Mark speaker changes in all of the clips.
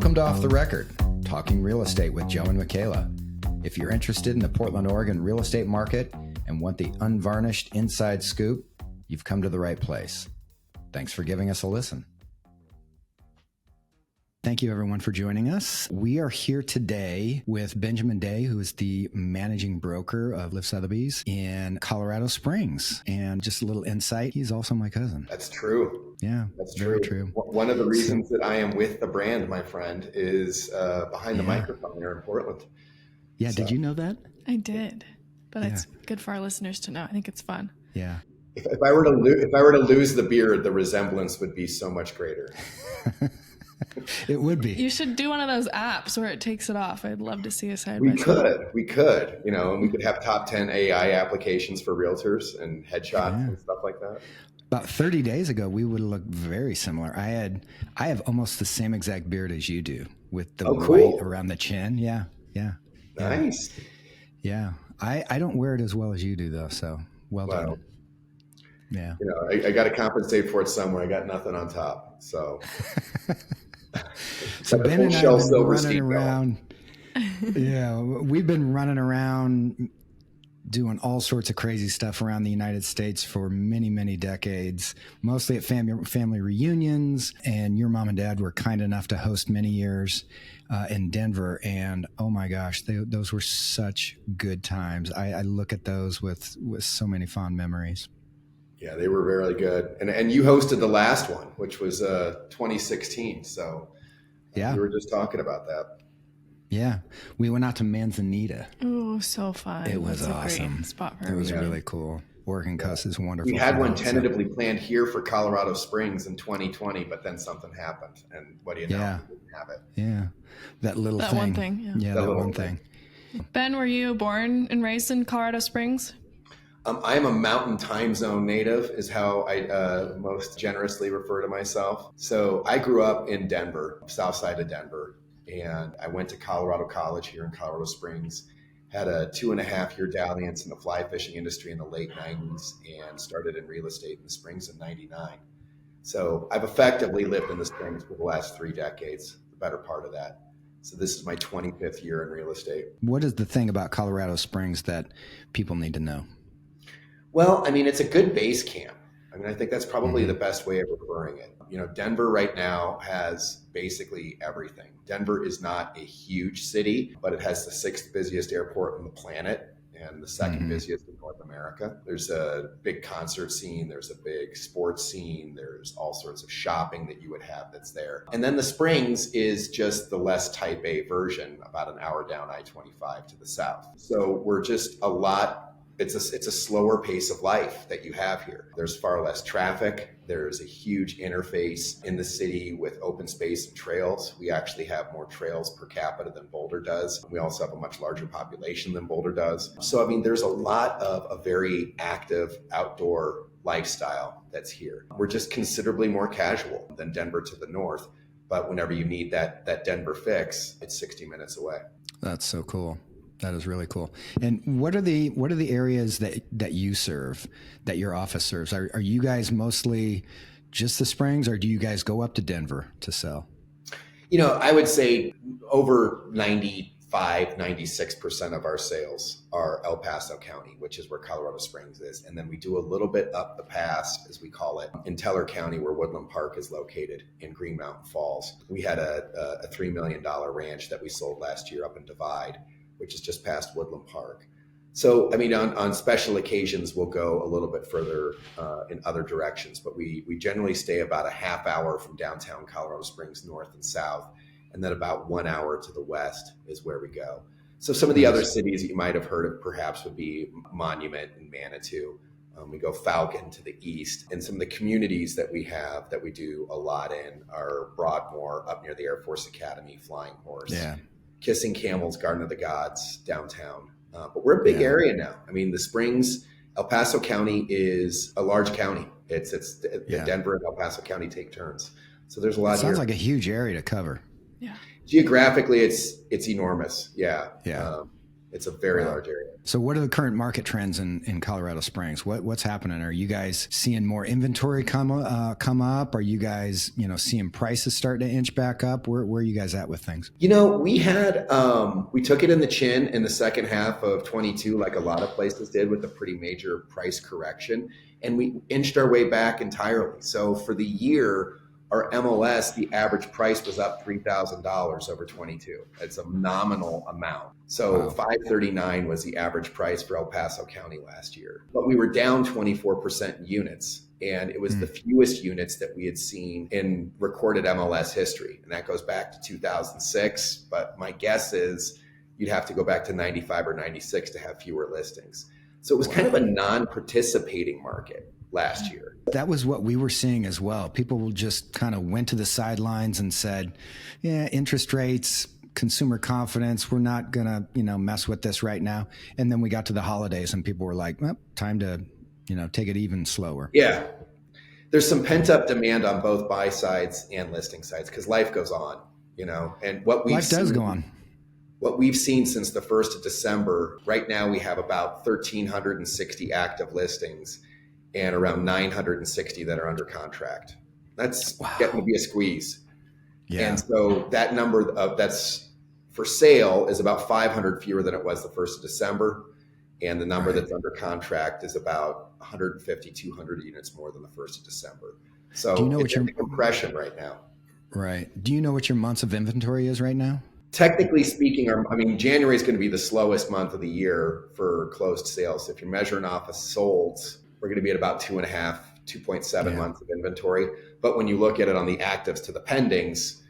Speaker 1: Welcome to Off the Record, talking real estate with Joe and Makayla. If you're interested in the Portland, Oregon real estate market and want the unvarnished inside scoop, you've come to the right place. Thanks for giving us a listen. Thank you, everyone, for joining us. We are here today with Benjamin Day, who is the managing broker of Liv Sotheby's in Colorado Springs. And just a little insight, he's also my cousin.
Speaker 2: That's true.
Speaker 1: Yeah,
Speaker 2: that's
Speaker 1: very
Speaker 2: true.
Speaker 1: true.
Speaker 2: One of the reasons that I am with the brand, my friend, is behind the microphone here in Portland.
Speaker 1: Yeah, did you know that?
Speaker 3: I did, but it's good for our listeners to know. I think it's fun.
Speaker 1: Yeah.
Speaker 2: If I were to lose the beard, the resemblance would be so much greater.
Speaker 1: It would be.
Speaker 3: You should do one of those apps where it takes it off. I'd love to see a side by side.
Speaker 2: We could, and we could have top 10 AI applications for realtors and headshots and stuff like that.
Speaker 1: About 30 days ago, we would look very similar. I have almost the same exact beard as you do, with the white around the chin. Yeah.
Speaker 2: Nice.
Speaker 1: Yeah. I don't wear it as well as you do, though. So well done. Yeah.
Speaker 2: I got to compensate for it somewhere. I got nothing on top. So.
Speaker 1: So Ben and I have been running around. Yeah, we've been running around doing all sorts of crazy stuff around the United States for many, many decades, mostly at family reunions. And your mom and dad were kind enough to host many years in Denver. And oh my gosh, those were such good times. I look at those with so many fond memories.
Speaker 2: Yeah, they were really good. And you hosted the last one, which was 2016. So we were just talking about that.
Speaker 1: Yeah. We went out to Manzanita.
Speaker 3: Oh, so fun.
Speaker 1: It was awesome.
Speaker 3: A great spot for
Speaker 1: it was really cool. Oregon Coast is wonderful.
Speaker 2: We had one tentatively planned here for Colorado Springs in 2020, but then something happened. And what do you know? We didn't have it.
Speaker 1: Yeah. That
Speaker 3: one thing.
Speaker 1: Yeah, that one thing.
Speaker 3: Ben, were you born and raised in Colorado Springs?
Speaker 2: I am a mountain time zone native is how I most generously refer to myself. So I grew up in Denver, south side of Denver, and I went to Colorado College here in Colorado Springs, had a 2.5-year dalliance in the fly fishing industry in the late 90s and started in real estate in the Springs in 99. So I've effectively lived in the Springs for the last 3 decades, the better part of that. So this is my 25th year in real estate.
Speaker 1: What is the thing about Colorado Springs that people need to know?
Speaker 2: Well, I mean, it's a good base camp. I mean, I think that's probably the best way of referring it. Denver right now has basically everything. Denver is not a huge city, but it has the 6th busiest airport on the planet and the 2nd busiest in North America. There's a big concert scene. There's a big sports scene. There's all sorts of shopping that you would have that's there. And then the Springs is just the less type A version, about an hour down I-25 to the south. So we're just a lot. It's a slower pace of life that you have here. There's far less traffic. There's a huge interface in the city with open space and trails. We actually have more trails per capita than Boulder does. We also have a much larger population than Boulder does. So, I mean, there's a lot of a very active outdoor lifestyle that's here. We're just considerably more casual than Denver to the north. But whenever you need that Denver fix, it's 60 minutes away.
Speaker 1: That's so cool. That is really cool. And what are the areas that you serve, that your office serves? Are you guys mostly just the Springs, or do you guys go up to Denver to sell?
Speaker 2: I would say over 96% of our sales are El Paso County, which is where Colorado Springs is. And then we do a little bit up the pass, as we call it, in Teller County, where Woodland Park is located in Green Mountain Falls. We had a $3 million ranch that we sold last year up in Divide, which is just past Woodland Park. So, I mean, on special occasions, we'll go a little bit further in other directions, but we generally stay about a half hour from downtown Colorado Springs, north and south, and then about 1 hour to the west is where we go. So some of the other cities that you might have heard of perhaps would be Monument and Manitou. We go Falcon to the east, and some of the communities that we have that we do a lot in are Broadmoor up near the Air Force Academy, Flying Horse. Kissing Camels, Garden of the Gods, downtown. But we're a big area now. I mean, the Springs, El Paso County is a large county. It's Denver and El Paso County take turns. So there's a lot here.
Speaker 1: Sounds like a huge area to cover.
Speaker 3: Yeah.
Speaker 2: Geographically, it's enormous. Yeah. It's a very large area.
Speaker 1: So what are the current market trends in Colorado Springs? What's happening? Are you guys seeing more inventory come up? Are you guys, seeing prices starting to inch back up? Where are you guys at with things?
Speaker 2: We had, we took it in the chin in the second half of 22, like a lot of places did, with a pretty major price correction. And we inched our way back entirely. So for the year, our MLS, the average price was up $3,000 over 22. It's a nominal amount. So $539 was the average price for El Paso County last year. But we were down 24% in units. And it was the fewest units that we had seen in recorded MLS history. And that goes back to 2006. But my guess is you'd have to go back to 95 or 96 to have fewer listings. So it was kind of a non-participating market last year.
Speaker 1: That was what we were seeing as well. People just kind of went to the sidelines and said, yeah, interest rates, consumer confidence, we're not going to, mess with this right now. And then we got to the holidays and people were like, well, time to, take it even slower.
Speaker 2: Yeah. There's some pent up demand on both buy sides and listing sides because life goes on, and life does go on. What we've seen since the 1st of December, right now we have about 1,360 active listings and around 960 that are under contract. That's getting to be a squeeze. Yeah. And so that number that's for sale is about 500 fewer than it was the 1st of December. And the number that's under contract is about 150, 200 units more than the 1st of December. So it's a compression right now.
Speaker 1: Right. Do you know what your months of inventory is right now?
Speaker 2: Technically speaking, January is going to be the slowest month of the year for closed sales. If you're measuring off of solds, we're going to be at about 2.7 months of inventory. But when you look at it on the actives to the pendings,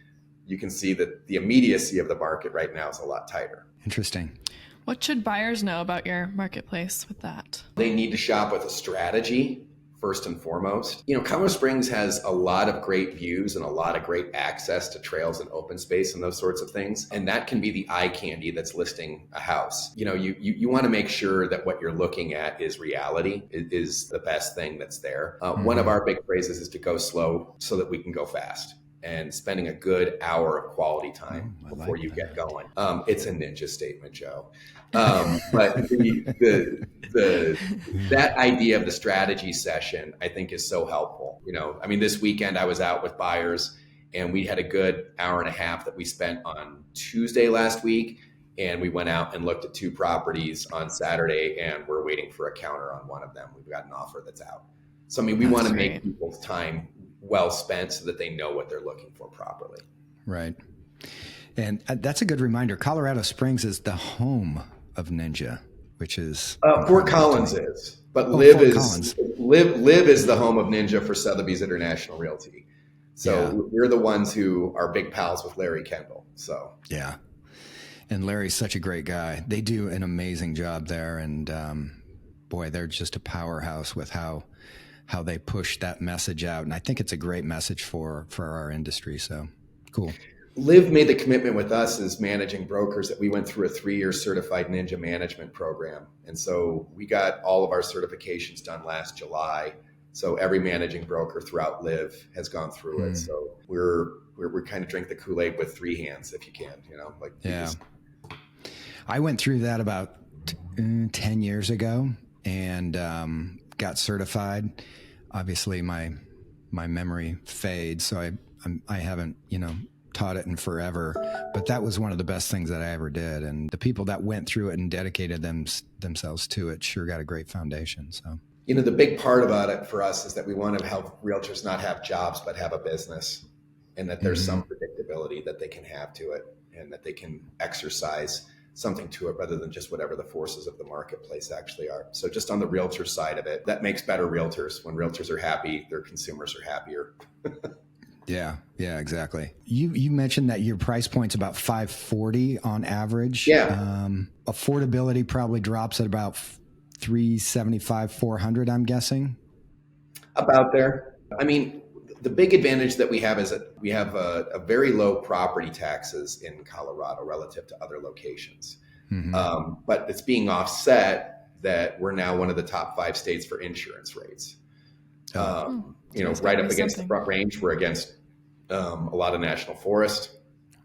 Speaker 2: you can see that the immediacy of the market right now is a lot tighter.
Speaker 1: Interesting.
Speaker 3: What should buyers know about your marketplace with that?
Speaker 2: They need to shop with a strategy, first and foremost. Colorado Springs has a lot of great views and a lot of great access to trails and open space and those sorts of things. And that can be the eye candy that's listing a house. You want to make sure that what you're looking at is reality, is the best thing that's there. One of our big phrases is to go slow so that we can go fast. And spending a good hour of quality time before you get going. It's a ninja statement, Joe. But that idea of the strategy session, I think, is so helpful. This weekend I was out with buyers and we had a good hour and a half that we spent on Tuesday last week. And we went out and looked at 2 properties on Saturday and we're waiting for a counter on one of them. We've got an offer that's out. So, we want to make people's time well spent so that they know what they're looking for properly.
Speaker 1: Right. And that's a good reminder. Colorado Springs is the home of Ninja, which is
Speaker 2: Fort Collins is, but Liv is the home of Ninja for Sotheby's International Realty. So we're the ones who are big pals with Larry Kendall. So
Speaker 1: yeah. And Larry's such a great guy. They do an amazing job there. And boy, they're just a powerhouse with how they push that message out. And I think it's a great message for our industry. So cool.
Speaker 2: Liv made the commitment with us as managing brokers that we went through a 3-year certified Ninja management program. And so we got all of our certifications done last July. So every managing broker throughout Liv has gone through it. So we're kind of drink the Kool-Aid with 3 hands if you can,
Speaker 1: I went through that about 10 years ago and got certified. Obviously my memory fades, so I haven't, taught it in forever, but that was one of the best things that I ever did. And the people that went through it and dedicated themselves to it sure got a great foundation. So,
Speaker 2: the big part about it for us is that we want to help realtors not have jobs, but have a business, and that there's some predictability that they can have to it and that they can exercise something to it rather than just whatever the forces of the marketplace actually are. So just on the realtor side of it, that makes better realtors. When realtors are happy, their consumers are happier.
Speaker 1: Yeah, exactly. You mentioned that your price point's about $540 on average.
Speaker 2: Yeah.
Speaker 1: Affordability probably drops at about $375, $400, I'm guessing.
Speaker 2: About there. The big advantage that we have is that we have a very low property taxes in Colorado relative to other locations. But it's being offset that we're now one of the top 5 states for insurance rates. Right up against the Front Range, we're against a lot of national forest.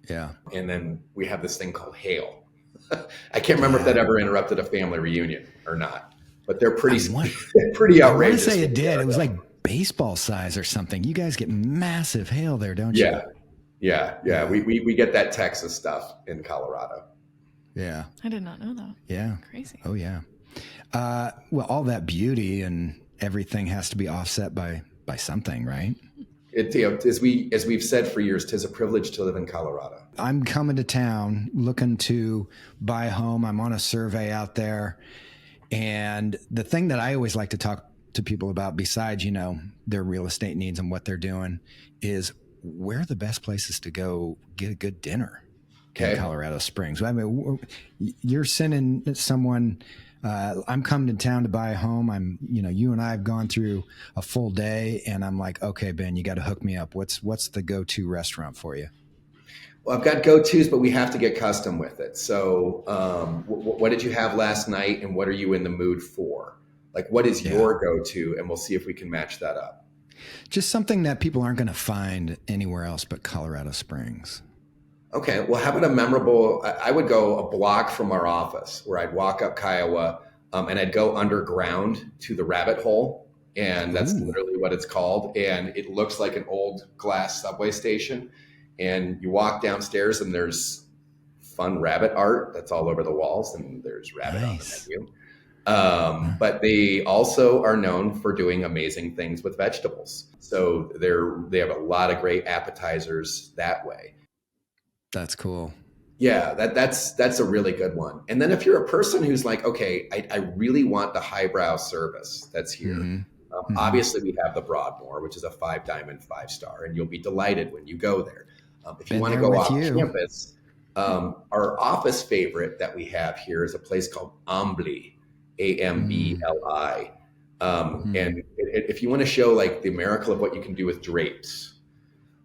Speaker 1: Yeah.
Speaker 2: And then we have this thing called hail. I can't remember if that ever interrupted a family reunion or not, but they're pretty outrageous.
Speaker 1: I want to say it did. It was like baseball size or something. You guys get massive hail there, don't you?
Speaker 2: Yeah. We get that Texas stuff in Colorado.
Speaker 1: Yeah.
Speaker 3: I did not know that.
Speaker 1: Yeah.
Speaker 3: Crazy.
Speaker 1: Oh, yeah. Well, all that beauty and everything has to be offset by something, right?
Speaker 2: As we've said for years, 'tis a privilege to live in Colorado.
Speaker 1: I'm coming to town looking to buy a home. I'm on a survey out there. And the thing that I always like to talk to people about, besides, their real estate needs and what they're doing, is where are the best places to go get a good dinner in Colorado Springs. I mean, you're sending someone, I'm coming to town to buy a home. You and I have gone through a full day, and I'm like, okay, Ben, you got to hook me up. What's the go-to restaurant for you?
Speaker 2: Well, I've got go-tos, but we have to get custom with it. So what did you have last night, and what are you in the mood for? Like, what is your go-to? And we'll see if we can match that up.
Speaker 1: Just something that people aren't going to find anywhere else but Colorado Springs.
Speaker 2: Okay. Well, how about a memorable, I would go a block from our office where I'd walk up Kiowa and I'd go underground to the rabbit hole. And that's literally what it's called. And it looks like an old glass subway station. And you walk downstairs and there's fun rabbit art that's all over the walls, and there's rabbit on the menu. But they also are known for doing amazing things with vegetables. So they have a lot of great appetizers that way.
Speaker 1: That's cool.
Speaker 2: Yeah, that's a really good one. And then if you're a person who's like, okay, I really want the highbrow service that's here. Obviously, we have the Broadmoor, which is a 5-diamond 5-star, and you'll be delighted when you go there. If you want to go off campus, our office favorite that we have here is a place called Ambly, Ambli. And if you want to show like the miracle of what you can do with drapes,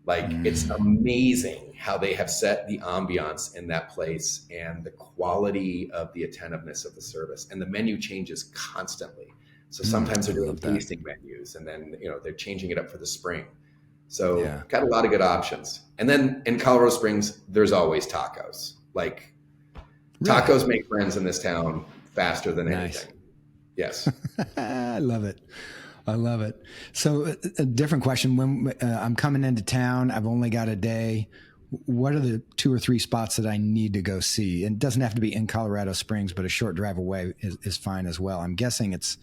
Speaker 2: like it's amazing how they have set the ambiance in that place and the quality of the attentiveness of the service. And the menu changes constantly. So sometimes they're doing tasting menus, and then they're changing it up for the spring. So got a lot of good options. And then in Colorado Springs, there's always tacos. Like tacos make friends in this town faster than anything. Yes.
Speaker 1: I love it. So a different question. When I'm coming into town, I've only got a day. What are the 2 or 3 spots that I need to go see? And it doesn't have to be in Colorado Springs, but a short drive away is fine as well. I'm guessing it's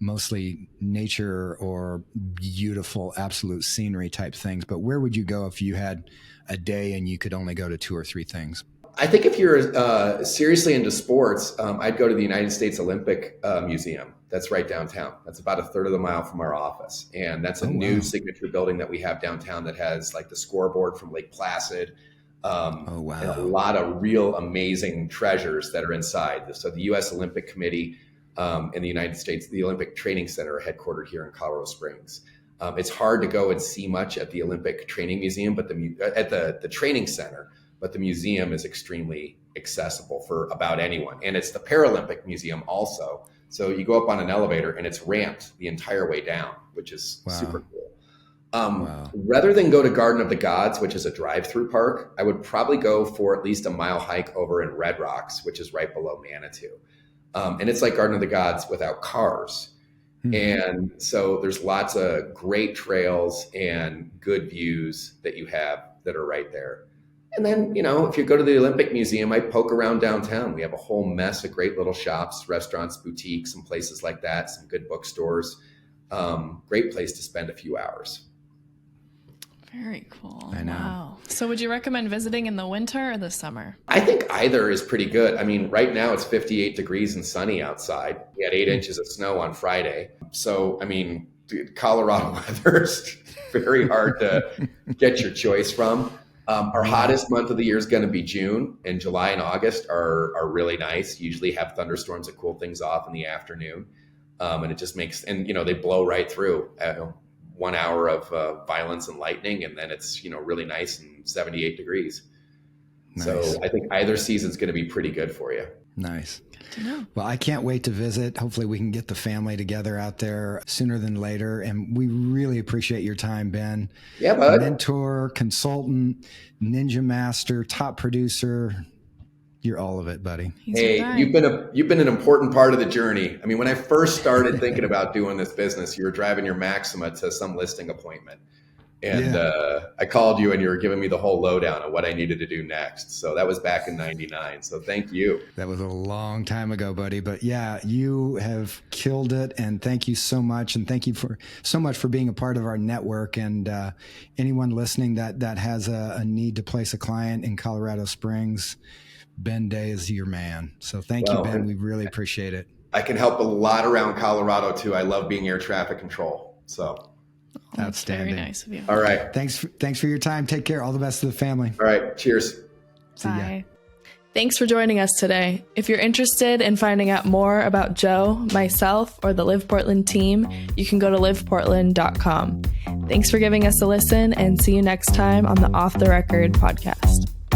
Speaker 1: mostly nature or beautiful, absolute scenery type things. But where would you go if you had a day and you could only go to 2 or 3 things?
Speaker 2: I think if you're seriously into sports, I'd go to the United States Olympic Museum. That's right downtown. That's about a third of the mile from our office. And that's a new signature building that we have downtown that has like the scoreboard from Lake Placid. And a lot of real amazing treasures that are inside. So the U.S. Olympic Committee in the United States, the Olympic Training Center, are headquartered here in Colorado Springs. It's hard to go and see much at the Olympic Training Museum, but at the training center. But the museum is extremely accessible for about anyone. And it's the Paralympic Museum also. So you go up on an elevator and it's ramped the entire way down, which is super cool. Rather than go to Garden of the Gods, which is a drive-through park, I would probably go for at least a mile hike over in Red Rocks, which is right below Manitou. And it's like Garden of the Gods without cars. And so there's lots of great trails and good views that you have that are right there. And then, if you go to the Olympic Museum, I poke around downtown. We have a whole mess of great little shops, restaurants, boutiques, and places like that, some good bookstores. Great place to spend a few hours.
Speaker 3: Very cool.
Speaker 1: I know.
Speaker 3: Wow. So would you recommend visiting in the winter or the summer?
Speaker 2: I think either is pretty good. I mean, right now it's 58 degrees and sunny outside. We had 8 inches of snow on Friday. So, I mean, Colorado weather is very hard to get your choice from. Our hottest month of the year is going to be June, and July and August are really nice. Usually have thunderstorms that cool things off in the afternoon. And it just makes, and they blow right through 1 hour of violence and lightning. And then it's, really nice and 78 degrees. Nice. So I think either season's going to be pretty good for you.
Speaker 1: Nice. Well, I can't wait to visit. Hopefully we can get the family together out there sooner than later. And we really appreciate your time, Ben.
Speaker 2: Yeah, bud.
Speaker 1: Mentor, consultant, ninja master, top producer, You're all of it, buddy.
Speaker 2: Hey, you've been an important part of the journey. I mean, when I first started thinking about doing this business, you were driving your Maxima to some listing appointment. And I called you and you were giving me the whole lowdown of what I needed to do next. So that was back in 99. So thank you.
Speaker 1: That was a long time ago, buddy. But yeah, you have killed it. And thank you so much. And thank you so much for being a part of our network. And anyone listening that has a need to place a client in Colorado Springs, Ben Day is your man. So thank you, Ben. We really appreciate it.
Speaker 2: I can help a lot around Colorado too. I love being air traffic control. So
Speaker 1: outstanding.
Speaker 3: Very nice of you.
Speaker 2: All right.
Speaker 1: Thanks for your time. Take care. All the best to the family.
Speaker 2: All right. Cheers.
Speaker 3: Bye. Thanks for joining us today. If you're interested in finding out more about Joe, myself, or the Liv Portland team, you can go to livportland.com. Thanks for giving us a listen, and see you next time on the Off the Record podcast.